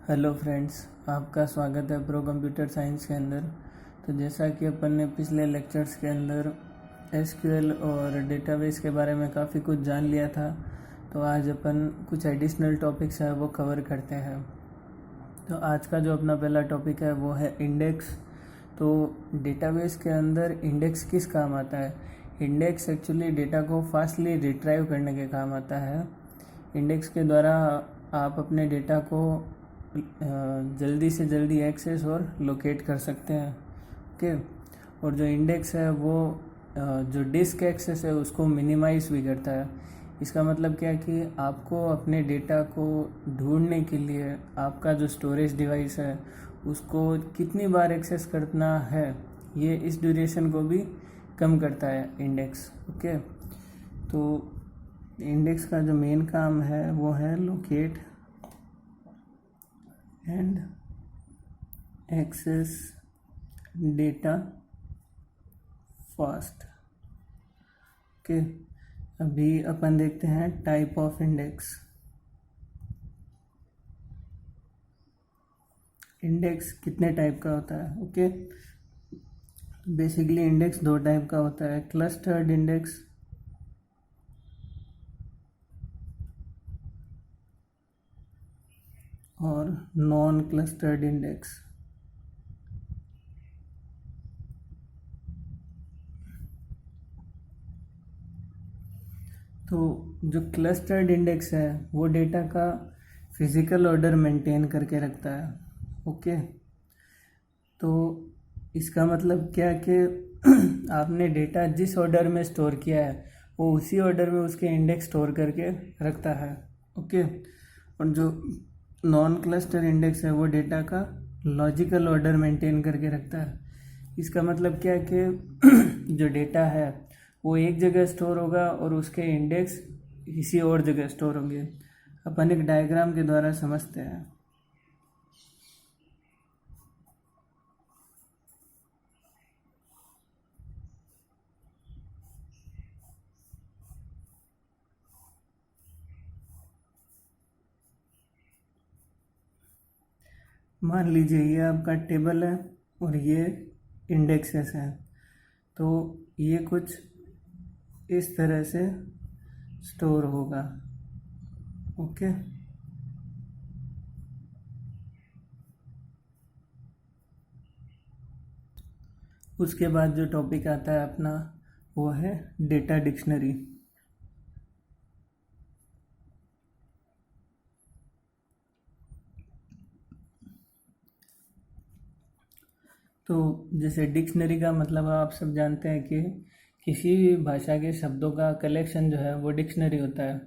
Hello friends, आपका स्वागत है प्रो कंप्यूटर साइंस के अंदर। तो जैसा कि अपन ने पिछले लेक्चर्स के अंदर एसक्यूएल और डेटाबेस के बारे में काफ़ी कुछ जान लिया था, तो आज अपन कुछ एडिशनल टॉपिक्स है वो कवर करते हैं। तो आज का जो अपना पहला टॉपिक है वो है इंडेक्स। तो डेटाबेस के अंदर इंडेक्स किस काम आता है? इंडेक्स एक्चुअली डेटा को फास्टली रिट्राइव करने के काम आता है। इंडेक्स के द्वारा आप अपने डेटा को जल्दी से जल्दी एक्सेस और लोकेट कर सकते हैं। ओके, और जो इंडेक्स है वो जो डिस्क एक्सेस है उसको मिनिमाइज भी करता है। इसका मतलब क्या है कि आपको अपने डेटा को ढूंढने के लिए आपका जो स्टोरेज डिवाइस है उसको कितनी बार एक्सेस करना है, ये इस ड्यूरेशन को भी कम करता है इंडेक्स। ओके, तो इंडेक्स का जो मेन काम है वो है locate and access data fast. Okay, अभी अपन देखते हैं टाइप ऑफ इंडेक्स। इंडेक्स कितने टाइप का होता है? ओके, बेसिकली इंडेक्स दो टाइप का होता है, क्लस्टर्ड इंडेक्स और नॉन क्लस्टर्ड इंडेक्स। तो जो क्लस्टर्ड इंडेक्स है वो डेटा का फिजिकल ऑर्डर मेंटेन करके रखता है। ओके, तो इसका मतलब क्या कि आपने डेटा जिस ऑर्डर में स्टोर किया है वो उसी ऑर्डर में उसके इंडेक्स स्टोर करके रखता है। ओके, और जो नॉन क्लस्टर इंडेक्स है वो डेटा का लॉजिकल ऑर्डर मेंटेन करके रखता है। इसका मतलब क्या है कि जो डेटा है वो एक जगह स्टोर होगा और उसके इंडेक्स किसी और जगह स्टोर होंगे। अपन एक डायग्राम के द्वारा समझते हैं। मान लीजिए ये आपका टेबल है और ये इंडेक्सेस हैं। तो ये कुछ इस तरह से स्टोर होगा। ओके, उसके बाद जो टॉपिक आता है अपना वो है डेटा डिक्शनरी। तो जैसे डिक्शनरी का मतलब आप सब जानते हैं कि किसी भी भाषा के शब्दों का कलेक्शन जो है वो डिक्शनरी होता है।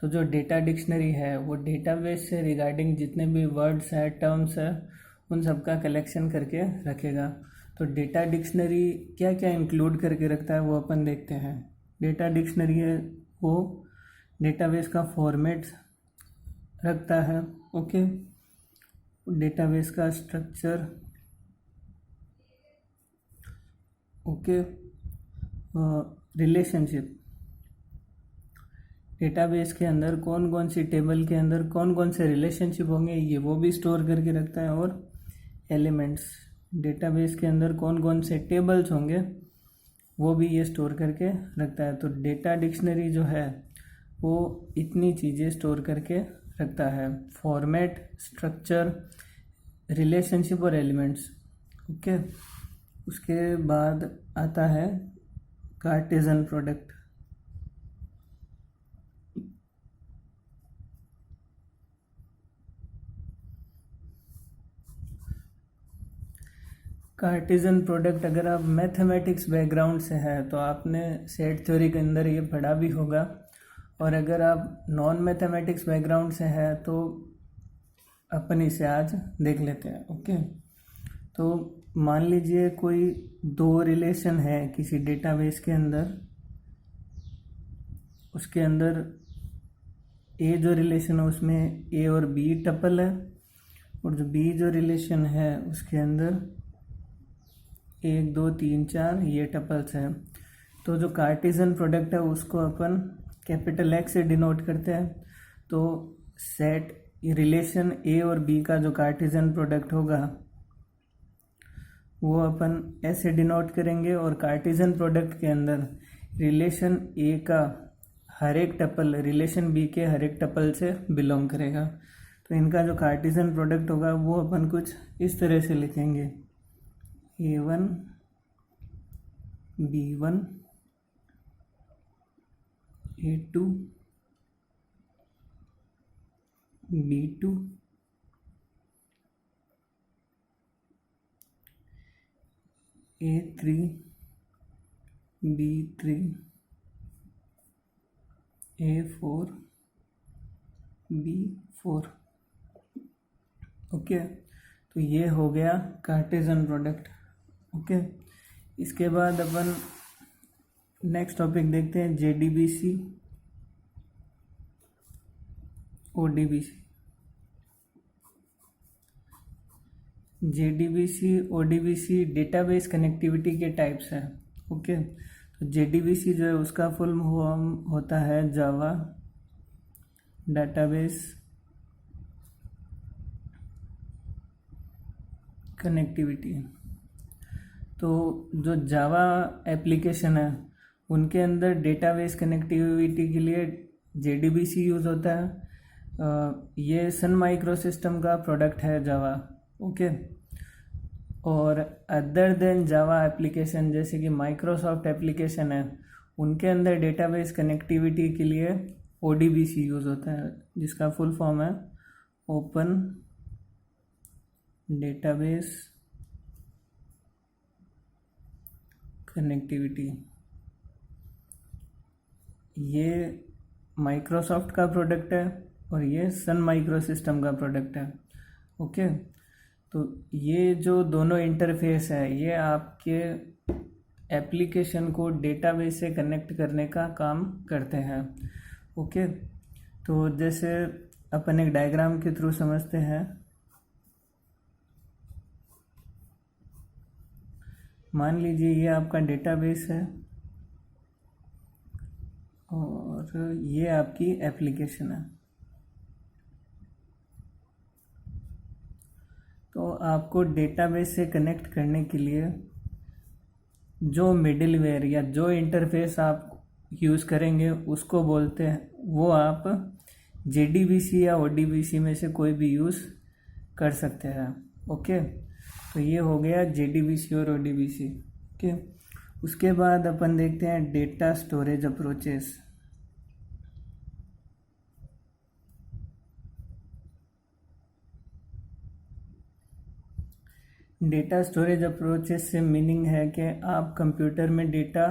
तो जो डेटा डिक्शनरी है वो डेटाबेस से रिगार्डिंग जितने भी वर्ड्स हैं, टर्म्स हैं, उन सब का कलेक्शन करके रखेगा। तो डेटा डिक्शनरी क्या क्या इंक्लूड करके रखता है वो अपन देखते हैं। डेटा डिक्शनरी है वो डेटाबेस का फॉर्मेट रखता है। ओके, डेटाबेस का स्ट्रक्चर। ओके, रिलेशनशिप, डेटाबेस के अंदर कौन कौन सी टेबल के अंदर कौन कौन से रिलेशनशिप होंगे ये वो भी स्टोर करके रखता है। और एलिमेंट्स, डेटाबेस के अंदर कौन कौन से टेबल्स होंगे वो भी ये स्टोर करके रखता है। तो डेटा डिक्शनरी जो है वो इतनी चीज़ें स्टोर करके रखता है: फॉर्मेट, स्ट्रक्चर, रिलेशनशिप और एलिमेंट्स। ओके, उसके बाद आता है कार्टेशियन प्रोडक्ट। कार्टेशियन प्रोडक्ट अगर आप मैथमेटिक्स बैकग्राउंड से हैं तो आपने सेट थ्योरी के अंदर ये पढ़ा भी होगा, और अगर आप नॉन मैथमेटिक्स बैकग्राउंड से हैं तो अपन इसे आज देख लेते हैं। ओके, तो मान लीजिए कोई दो रिलेशन है किसी डेटाबेस के अंदर। उसके अंदर ए जो रिलेशन है उसमें ए और बी टपल है, और जो बी जो रिलेशन है उसके अंदर 1 2 3 4 ये टपल्स हैं। तो जो कार्टेशियन प्रोडक्ट है उसको अपन कैपिटल एक्स से डिनोट करते हैं। तो सेट रिलेशन ए और बी का जो कार्टेशियन प्रोडक्ट होगा वो अपन ऐसे डिनोट करेंगे, और कार्टेशियन प्रोडक्ट के अंदर रिलेशन ए का हर एक टपल रिलेशन बी के हर एक टपल से बिलोंग करेगा। तो इनका जो कार्टेशियन प्रोडक्ट होगा वो अपन कुछ इस तरह से लिखेंगे, A1 B1 A2 B2 A3 B3 A4 B4। Okay, तो ये हो गया कार्टेशियन प्रोडक्ट। ओके, इसके बाद अपन नेक्स्ट टॉपिक देखते हैं, JDBC ODBC। JDBC ODBC database connectivity के टाइप्स हैं। ओके, तो JDBC जो है उसका फुल फॉर्म होता है जावा डेटाबेस कनेक्टिविटी। तो जो जावा एप्लीकेशन है उनके अंदर डेटाबेस कनेक्टिविटी के लिए JDBC यूज़ होता है। ये सन माइक्रो सिस्टम का प्रोडक्ट है जावा। ओके, और अदर देन जावा एप्लीकेशन जैसे कि माइक्रोसॉफ्ट एप्लीकेशन है उनके अंदर डेटाबेस कनेक्टिविटी के लिए ODBC यूज़ होता है, जिसका फुल फॉर्म है ओपन डेटाबेस कनेक्टिविटी। ये माइक्रोसॉफ्ट का प्रोडक्ट है और ये सन माइक्रो सिस्टम का प्रोडक्ट है। ओके, तो ये जो दोनों इंटरफेस है ये आपके एप्लीकेशन को डेटाबेस से कनेक्ट करने का काम करते हैं। ओके, तो जैसे अपन एक डायग्राम के थ्रू समझते हैं। मान लीजिए ये आपका डेटाबेस है और ये आपकी एप्लीकेशन है। तो आपको डेटाबेस से कनेक्ट करने के लिए जो मिडिलवेयर या जो इंटरफेस आप यूज़ करेंगे उसको बोलते हैं, वो आप JDBC या ODBC में से कोई भी यूज़ कर सकते हैं। ओके, तो ये हो गया JDBC और ODBC। ओके, उसके बाद अपन देखते हैं data storage approaches. Data storage approaches से मीनिंग है कि आप कंप्यूटर में डेटा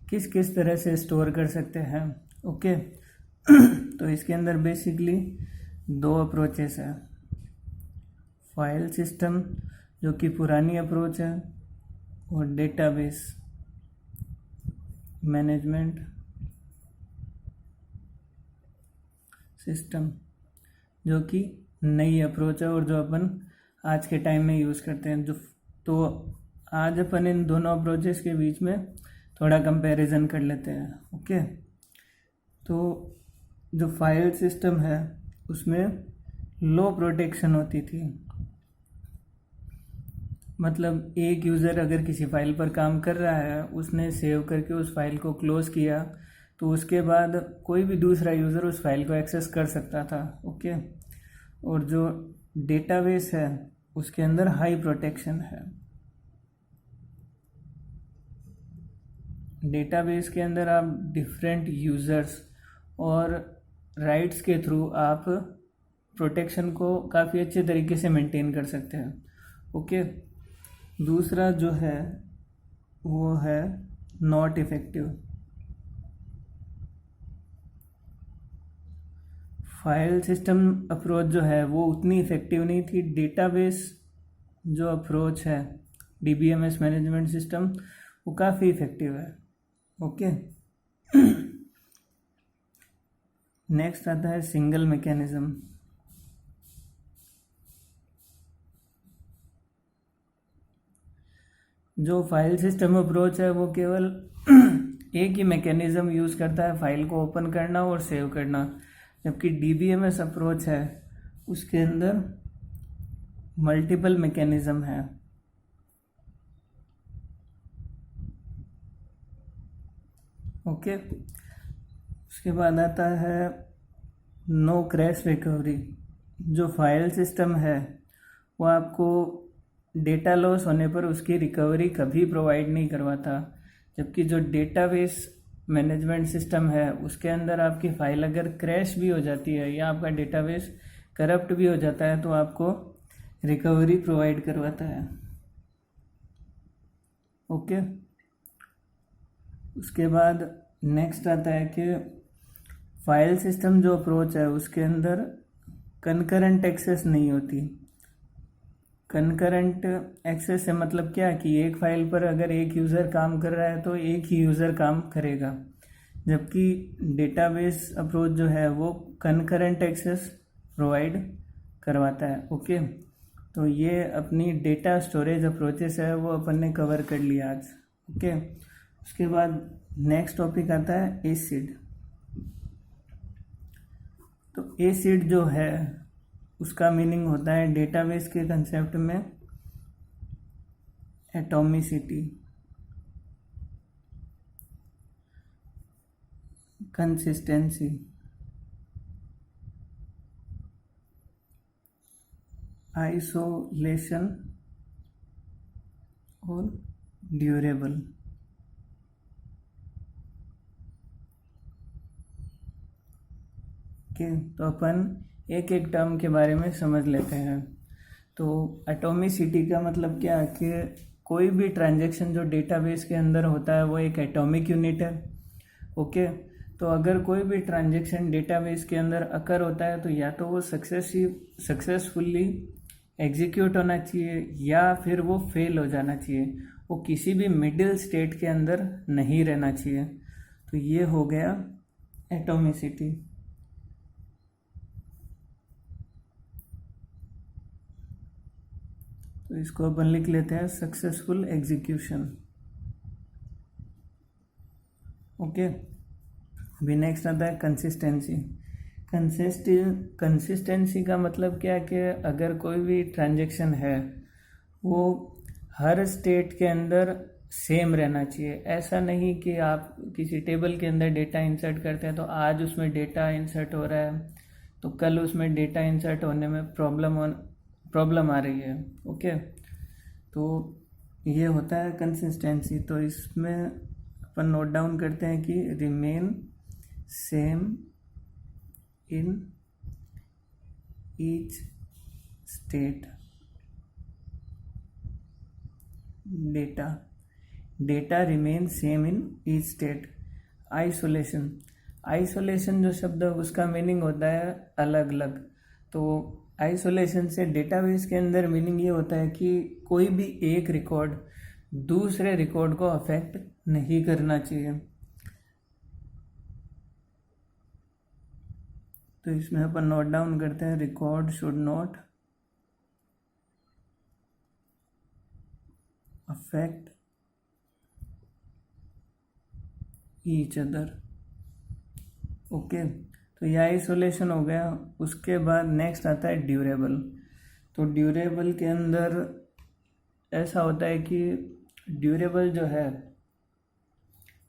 किस किस तरह से स्टोर कर सकते हैं। ओके, तो इसके अंदर बेसिकली दो अप्रोचेस है, फाइल सिस्टम जो कि पुरानी अप्रोच है, और डेटाबेस मैनेजमेंट सिस्टम जो कि नई अप्रोच है और जो अपन आज के टाइम में यूज़ करते हैं। तो आज अपन इन दोनों अप्रोचेस के बीच में थोड़ा कंपैरिजन कर लेते हैं। ओके, तो जो फाइल सिस्टम है उसमें लो प्रोटेक्शन होती थी, मतलब एक यूज़र अगर किसी फाइल पर काम कर रहा है, उसने सेव करके उस फाइल को क्लोज़ किया तो उसके बाद कोई भी दूसरा यूज़र उस फाइल को एक्सेस कर सकता था। ओके, और जो डेटाबेस है उसके अंदर हाई प्रोटेक्शन है। डेटाबेस के अंदर आप डिफरेंट यूज़र्स और राइट्स के थ्रू आप प्रोटेक्शन को काफ़ी अच्छे तरीके से मेंटेन कर सकते हैं। ओके, दूसरा जो है वो है not effective. File system approach जो है वो उतनी इफ़ेक्टिव नहीं थी। डेटाबेस जो अप्रोच है, DBMS मैनेजमेंट सिस्टम, वो काफ़ी इफ़ेक्टिव है। ओके, नेक्स्ट आता है सिंगल मैकेनिज्म। जो फाइल सिस्टम अप्रोच है वो केवल एक ही मैकेनिज्म यूज़ करता है फाइल को ओपन करना और सेव करना, जबकि DBMS अप्रोच है उसके अंदर मल्टीपल मैकेनिज्म है। ओके, उसके बाद आता है नो क्रैश रिकवरी। जो फाइल सिस्टम है वो आपको डेटा लॉस होने पर उसकी रिकवरी कभी प्रोवाइड नहीं करवाता, जबकि जो डेटाबेस मैनेजमेंट सिस्टम है उसके अंदर आपकी फाइल अगर क्रैश भी हो जाती है या आपका डेटाबेस करप्ट भी हो जाता है तो आपको रिकवरी प्रोवाइड करवाता है। ओके, उसके बाद नेक्स्ट आता है कि फाइल सिस्टम जो अप्रोच है उसके अंदर कनकरेंट एक्सेस नहीं होती। कनकरेंट एक्सेस से मतलब क्या कि एक फाइल पर अगर एक यूज़र काम कर रहा है तो एक ही यूज़र काम करेगा, जबकि डेटाबेस अप्रोच जो है वो कनकरेंट एक्सेस प्रोवाइड करवाता है। ओके, तो ये अपनी डेटा स्टोरेज अप्रोचेस है वो अपन ने कवर कर लिया आज। ओके, उसके बाद नेक्स्ट टॉपिक आता है एसिड। तो एसिड जो है उसका मीनिंग होता है डेटाबेस के कंसेप्ट में एटॉमिसिटी, कंसिस्टेंसी, आइसोलेशन और ड्यूरेबल। ओके, तो अपन एक एक टर्म के बारे में समझ लेते हैं। तो एटॉमिसिटी का मतलब क्या है कि कोई भी ट्रांजैक्शन जो डेटाबेस के अंदर होता है वो एक एटॉमिक यूनिट है। ओके, तो अगर कोई भी ट्रांजैक्शन डेटाबेस के अंदर अकर होता है तो या तो वो सक्सेसफुली एग्जीक्यूट होना चाहिए या फिर वो फेल हो जाना चाहिए, वो किसी भी मिडिल स्टेट के अंदर नहीं रहना चाहिए। तो ये हो गया एटॉमिसिटी। तो इसको अपन लिख लेते हैं सक्सेसफुल एग्जीक्यूशन। ओके, अभी नेक्स्ट आता है कंसिस्टेंसी। कंसिस्टेंसी का मतलब क्या है कि अगर कोई भी ट्रांजैक्शन है वो हर स्टेट के अंदर सेम रहना चाहिए। ऐसा नहीं कि आप किसी टेबल के अंदर डेटा इंसर्ट करते हैं तो आज उसमें डेटा इंसर्ट हो रहा है तो कल उसमें डेटा इंसर्ट होने में प्रॉब्लम आ रही है। ओके, तो ये होता है कंसिस्टेंसी। तो इसमें अपन नोट डाउन करते हैं कि remain same in each state. Data remain same in each state. Isolation जो शब्द है उसका मीनिंग होता है अलग अलग। तो आइसोलेशन से डेटाबेस के अंदर मीनिंग ये होता है कि कोई भी एक रिकॉर्ड दूसरे रिकॉर्ड को अफेक्ट नहीं करना चाहिए। तो इसमें अपन नोट डाउन करते हैं record should not affect each other. Okay, तो यह आइसोलेशन हो गया। उसके बाद नेक्स्ट आता है ड्यूरेबल। तो ड्यूरेबल के अंदर ऐसा होता है कि ड्यूरेबल जो है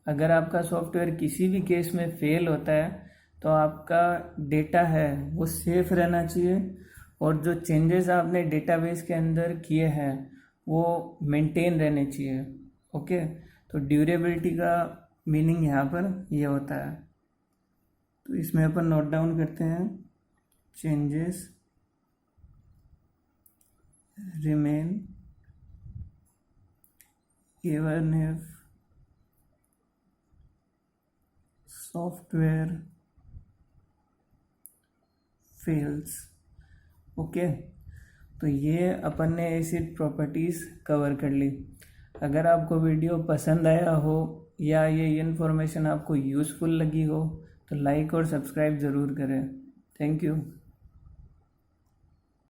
अगर आपका सॉफ्टवेयर किसी भी केस में फेल होता है तो आपका डेटा है वो सेफ रहना चाहिए और जो चेंजेस आपने डेटाबेस के अंदर किए हैं वो मेंटेन रहने चाहिए। ओके, तो ड्यूरेबिलिटी का मीनिंग यहाँ पर ये होता है। तो इसमें अपन नोट डाउन करते हैं changes remain even if software fails. Okay, तो ये अपन ने एसिड प्रॉपर्टीज़ कवर कर ली। अगर आपको वीडियो पसंद आया हो या ये इन्फॉर्मेशन आपको यूज़फुल लगी हो तो लाइक और सब्सक्राइब ज़रूर करें। Thank you.